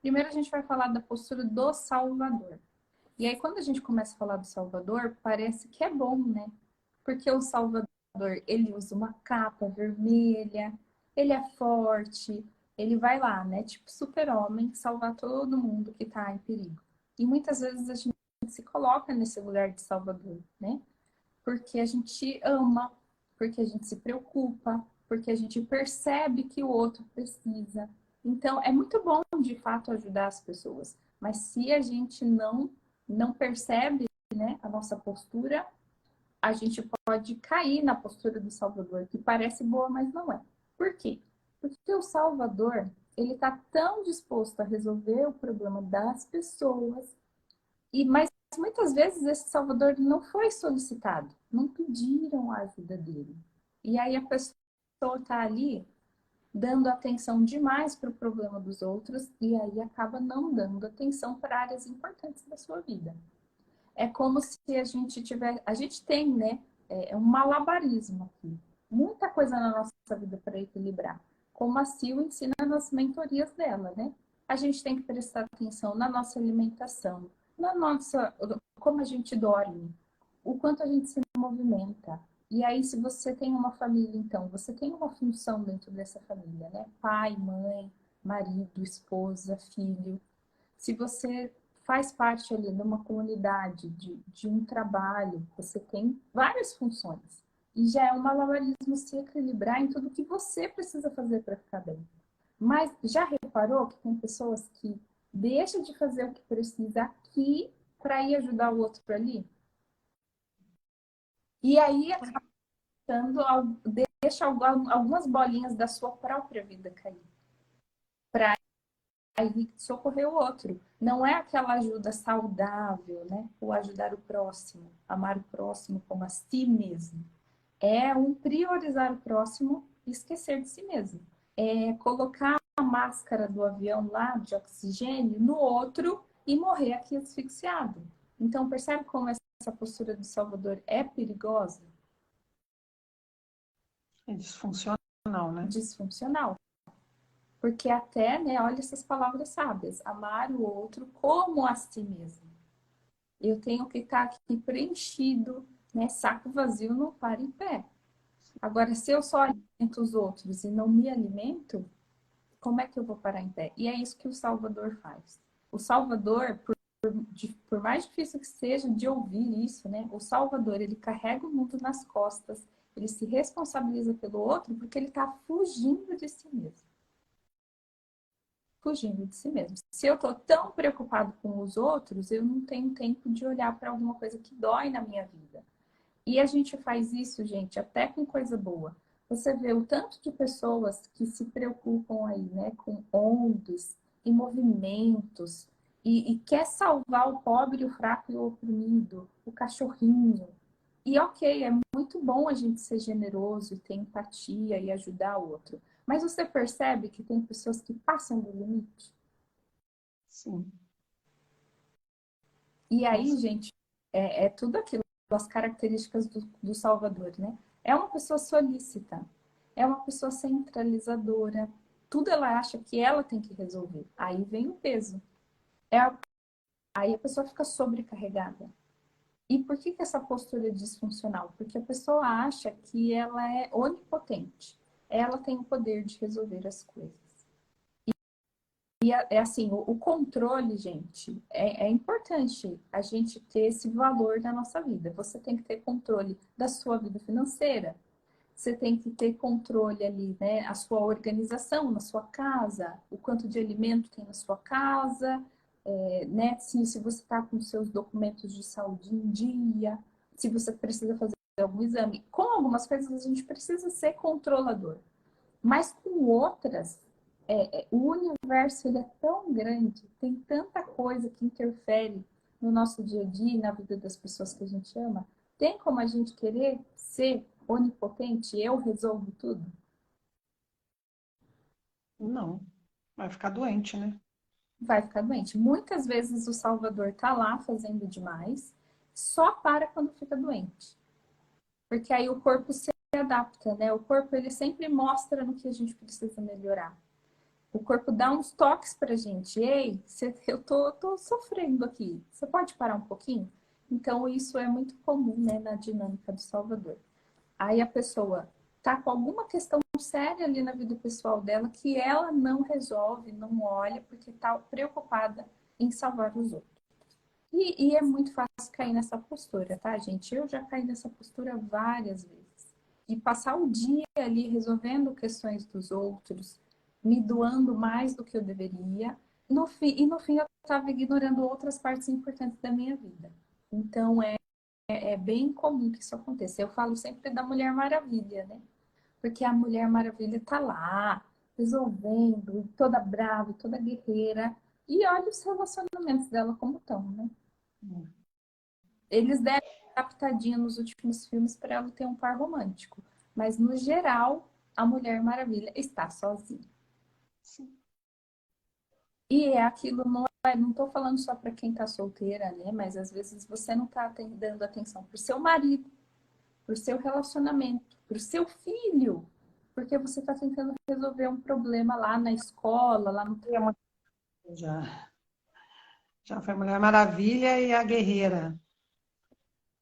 Primeiro a gente vai falar da postura do Salvador. E aí quando a gente começa a falar do Salvador, parece que é bom, né? Porque o Salvador, ele usa uma capa vermelha, ele é forte, ele vai lá, né? Tipo super-homem, salvar todo mundo que tá em perigo. E muitas vezes a gente se coloca nesse lugar de Salvador, né? Porque a gente ama, porque a gente se preocupa, porque a gente percebe que o outro precisa. Então, é muito bom, de fato, ajudar as pessoas. Mas se a gente não percebe, né, a nossa postura, a gente pode cair na postura do Salvador, que parece boa, mas não é. Por quê? Porque o Salvador, ele está tão disposto a resolver o problema das pessoas, mas muitas vezes esse Salvador não foi solicitado, não pediram a ajuda dele. E aí a pessoa está ali dando atenção demais para o problema dos outros e aí acaba não dando atenção para áreas importantes da sua vida. É como se a gente tiver, a gente tem, né, um malabarismo aqui, muita coisa na nossa vida para equilibrar. Como a Sil ensina nas mentorias dela, né? A gente tem que prestar atenção na nossa alimentação, na nossa, como a gente dorme, o quanto a gente se movimenta. E aí, se você tem uma família, então, você tem uma função dentro dessa família, né? Pai, mãe, marido, esposa, filho. Se você faz parte ali de uma comunidade, de um trabalho, você tem várias funções. E já é um malabarismo se equilibrar em tudo que você precisa fazer para ficar bem. Mas já reparou que tem pessoas que deixam de fazer o que precisa aqui para ir ajudar o outro ali? E aí acaba deixa algumas bolinhas da sua própria vida cair. Para aí socorrer o outro. Não é aquela ajuda saudável, né? O ajudar o próximo, amar o próximo como a si mesmo. É um priorizar o próximo e esquecer de si mesmo. É colocar a máscara do avião lá de oxigênio no outro e morrer aqui asfixiado. Então percebe como essa postura do Salvador é perigosa? É disfuncional, né? Disfuncional. Porque até, né, olha essas palavras sábias, amar o outro como a si mesmo. Eu tenho que estar aqui preenchido, né, saco vazio não para em pé. Agora, se eu só alimento os outros e não me alimento, como é que eu vou parar em pé? E é isso que o Salvador faz. O Salvador, por mais difícil que seja de ouvir isso, né, o Salvador, ele carrega o mundo nas costas, ele se responsabiliza pelo outro porque ele está fugindo de si mesmo. Fugindo de si mesmo. Se eu estou tão preocupado com os outros, eu não tenho tempo de olhar para alguma coisa que dói na minha vida. E a gente faz isso, gente, até com coisa boa. Você vê o tanto de pessoas que se preocupam aí, né, com ONGs e movimentos e quer salvar o pobre, o fraco e o oprimido, o cachorrinho. E ok, é muito bom a gente ser generoso e ter empatia e ajudar o outro. Mas você percebe que tem pessoas que passam do limite? Sim. E aí, Nossa. gente, é tudo aquilo, as características do Salvador, né? É uma pessoa solícita, é uma pessoa centralizadora, tudo ela acha que ela tem que resolver. Aí vem o peso. É, aí a pessoa fica sobrecarregada. E por que essa postura é disfuncional? Porque a pessoa acha que ela é onipotente. Ela tem o poder de resolver as coisas. E é assim, o controle, gente, é importante a gente ter esse valor na nossa vida. Você tem que ter controle da sua vida financeira. Você tem que ter controle ali, né? A sua organização na sua casa, o quanto de alimento tem na sua casa, né? Se você está com seus documentos de saúde em dia, se você precisa fazer algum exame. Com algumas coisas a gente precisa ser controlador. Mas com outras, o universo ele é tão grande, tem tanta coisa que interfere no nosso dia a dia e na vida das pessoas que a gente ama. Tem como a gente querer ser onipotente? Eu resolvo tudo? Não. Vai ficar doente, né? Vai ficar doente. Muitas vezes o Salvador tá lá fazendo demais, só para quando fica doente. Porque aí o corpo se adapta, né? O corpo ele sempre mostra no que a gente precisa melhorar. O corpo dá uns toques pra gente. Ei, eu tô sofrendo aqui. Você pode parar um pouquinho? Então, isso é muito comum, né, na dinâmica do Salvador. Aí a pessoa tá com alguma questão séria ali na vida pessoal dela que ela não resolve, não olha, porque tá preocupada em salvar os outros. E é muito fácil cair nessa postura, tá, gente? Eu já caí nessa postura várias vezes. De passar o dia ali resolvendo questões dos outros, me doando mais do que eu deveria, no fim eu estava ignorando outras partes importantes da minha vida. Então é bem comum que isso aconteça. Eu falo sempre da Mulher Maravilha, né? Porque a Mulher Maravilha tá lá, resolvendo, toda brava, toda guerreira. E olha os relacionamentos dela como estão, né? Eles deram uma adaptadinha nos últimos filmes para ela ter um par romântico. Mas, no geral, a Mulher Maravilha está sozinha. Sim. E é aquilo, não tô falando só para quem tá solteira, né? Mas às vezes você não tá dando atenção pro seu marido, pro seu relacionamento, pro seu filho, porque você tá tentando resolver um problema lá na escola, lá no E é uma- já foi Mulher Maravilha e a Guerreira,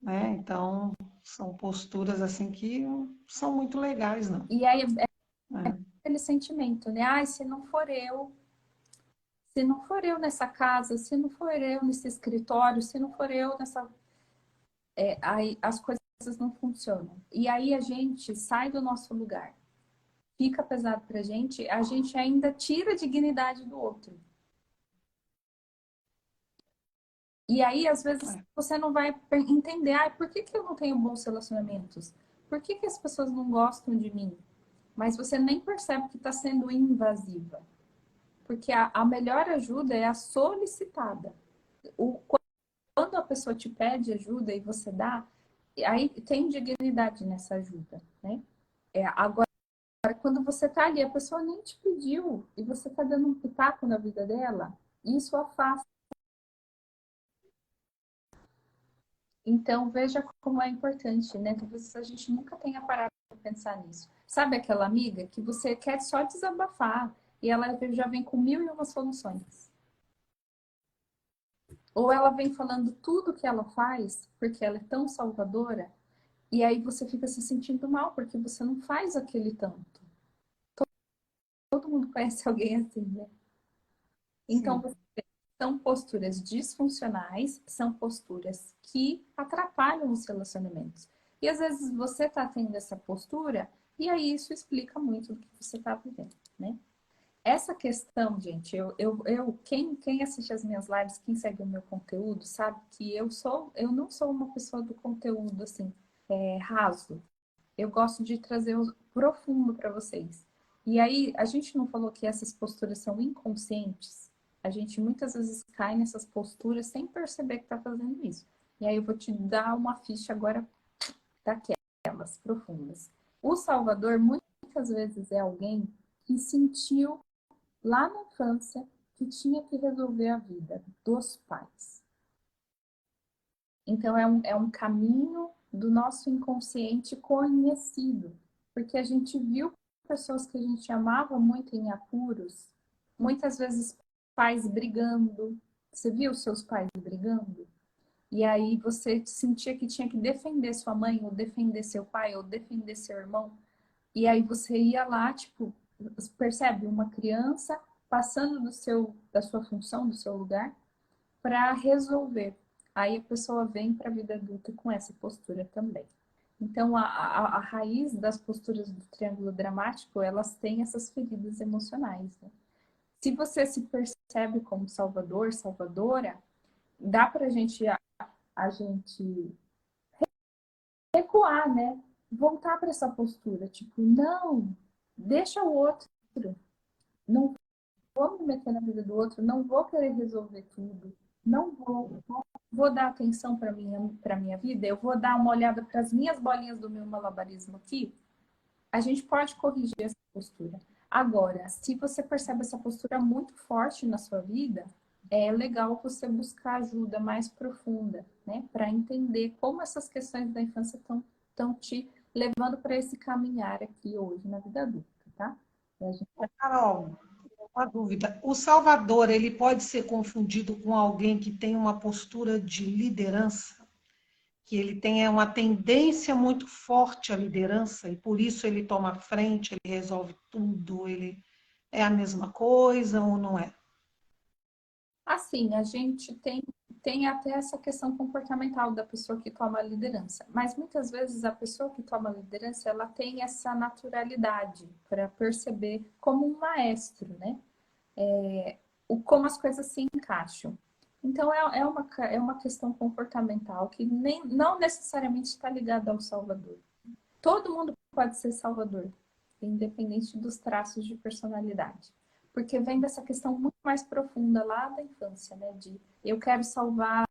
né? Então, são posturas assim que não são muito legais, não. E aí é É, aquele sentimento, né? Ai, se não for eu nessa casa, se não for eu nesse escritório, se não for eu nessa. Aí as coisas não funcionam. E aí a gente sai do nosso lugar. Fica pesado pra gente, a gente ainda tira a dignidade do outro. E aí, às vezes, é, você não vai entender, ah, por que eu não tenho bons relacionamentos? Por que as pessoas não gostam de mim? Mas você nem percebe que está sendo invasiva. Porque a melhor ajuda é a solicitada. O, quando a pessoa te pede ajuda e você dá, aí tem dignidade nessa ajuda, né? Agora, quando você tá ali, a pessoa nem te pediu e você tá dando um pitaco na vida dela, isso afasta. Então, veja como é importante, né? Talvez a gente nunca tenha parado para pensar nisso. Sabe aquela amiga que você quer só desabafar e ela já vem com mil e uma soluções? Ou ela vem falando tudo que ela faz, porque ela é tão salvadora, e aí você fica se sentindo mal, porque você não faz aquele tanto. Todo mundo conhece alguém assim, né? Então, sim. são posturas disfuncionais, são posturas que atrapalham os relacionamentos. E às vezes você está tendo essa postura, e aí isso explica muito do que você está vivendo, né? Essa questão, gente, quem assiste as minhas lives, quem segue o meu conteúdo, sabe que eu não sou uma pessoa do conteúdo assim, raso. Eu gosto de trazer o profundo para vocês. E aí, a gente não falou que essas posturas são inconscientes? A gente muitas vezes cai nessas posturas sem perceber que está fazendo isso. E aí eu vou te dar uma ficha agora daquelas profundas. O Salvador muitas vezes é alguém que sentiu lá na infância que tinha que resolver a vida dos pais. Então, é um caminho do nosso inconsciente conhecido, porque a gente viu pessoas que a gente amava muito em apuros, muitas vezes pais brigando. Você viu seus pais brigando? E aí você sentia que tinha que defender sua mãe, ou defender seu pai, ou defender seu irmão. E aí você ia lá, tipo, percebe uma criança passando da sua função, do seu lugar, para resolver. Aí a pessoa vem para a vida adulta com essa postura também. Então, a raiz das posturas do triângulo dramático, elas têm essas feridas emocionais. Né? Se você se percebe como salvador, salvadora, dá para a gente recuar, né? Voltar para essa postura, tipo, não, deixa o outro, não vou me meter na vida do outro, não vou querer resolver tudo, não vou dar atenção para minha vida, eu vou dar uma olhada para as minhas bolinhas do meu malabarismo aqui. A gente pode corrigir essa postura. Agora, se você percebe essa postura muito forte na sua vida, é legal você buscar ajuda mais profunda, né, para entender como essas questões da infância estão te levando para esse caminhar aqui hoje na vida adulta, tá? Ô, Carol, uma dúvida. O salvador, ele pode ser confundido com alguém que tem uma postura de liderança, que ele tem uma tendência muito forte à liderança e por isso ele toma a frente, ele resolve tudo, ele é a mesma coisa ou não é? Assim, a gente tem até essa questão comportamental da pessoa que toma a liderança, mas muitas vezes a pessoa que toma a liderança, ela tem essa naturalidade para perceber como um maestro, né? Como as coisas se encaixam. Então, é uma questão comportamental que não necessariamente está ligada ao salvador. Todo mundo pode ser salvador, independente dos traços de personalidade. Porque vem dessa questão muito mais profunda lá da infância, né? De eu quero salvar.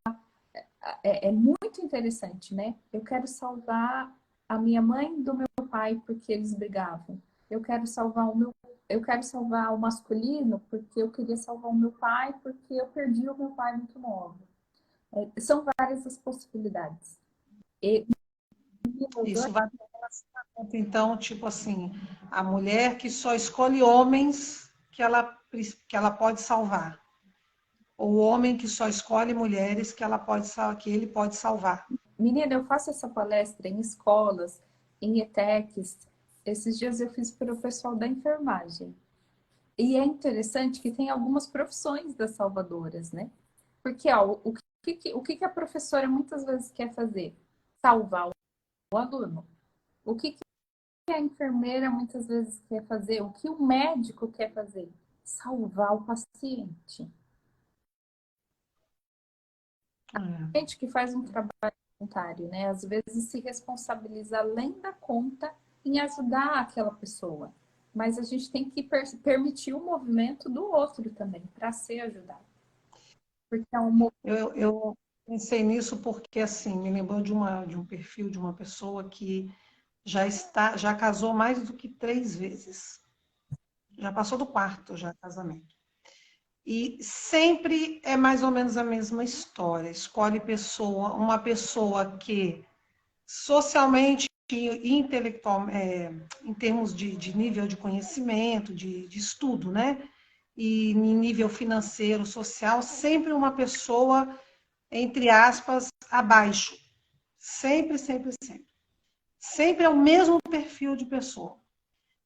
É muito interessante, né? Eu quero salvar a minha mãe do meu pai porque eles brigavam. Eu quero salvar o meu. Eu quero salvar o masculino porque eu queria salvar o meu pai porque eu perdi o meu pai muito novo. São várias as possibilidades. E Isso vai para o relacionamento, então, tipo assim, a mulher que só escolhe homens que ela pode salvar. Ou o homem que só escolhe mulheres que ele pode salvar. menina, eu faço essa palestra em escolas, em ETECs. Esses dias eu fiz para o pessoal da enfermagem. E é interessante que tem algumas profissões das salvadoras, né? Porque ó, o que a professora muitas vezes quer fazer? Salvar o aluno. O que a enfermeira muitas vezes quer fazer? O que o médico quer fazer? Salvar o paciente. A É. gente que faz um trabalho voluntário, né? Às vezes se responsabiliza além da conta em ajudar aquela pessoa. Mas a gente tem que permitir o movimento do outro também, para ser ajudado. Porque é um Eu pensei nisso porque, assim, me lembrou de um perfil de uma pessoa que já casou mais do que 3 vezes. Já passou do quarto já casamento. E sempre é mais ou menos a mesma história. Escolhe uma pessoa que socialmente e intelectual, em termos de nível de conhecimento, de estudo, né? E em nível financeiro, social, sempre uma pessoa, entre aspas, abaixo. Sempre, sempre, sempre. Sempre é o mesmo perfil de pessoa.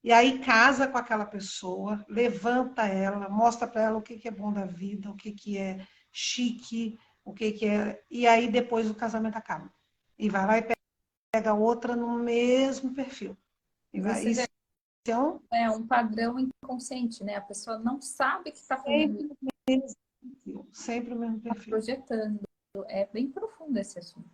E aí casa com aquela pessoa, levanta ela, mostra para ela o que é bom da vida, o que é chique, o que é. E aí depois o casamento acaba. E vai lá e pega outra no mesmo perfil. E vai, você vê, isso é um é um padrão inconsciente, né? A pessoa não sabe que está fazendo isso, sempre o mesmo perfil. Sempre o mesmo tá perfil. projetando. É bem profundo esse assunto.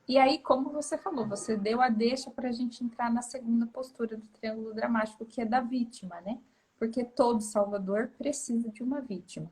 E aí, como você falou, você deu a deixa para a gente entrar na segunda postura do triângulo dramático, que é da vítima, né? Porque todo salvador precisa de uma vítima.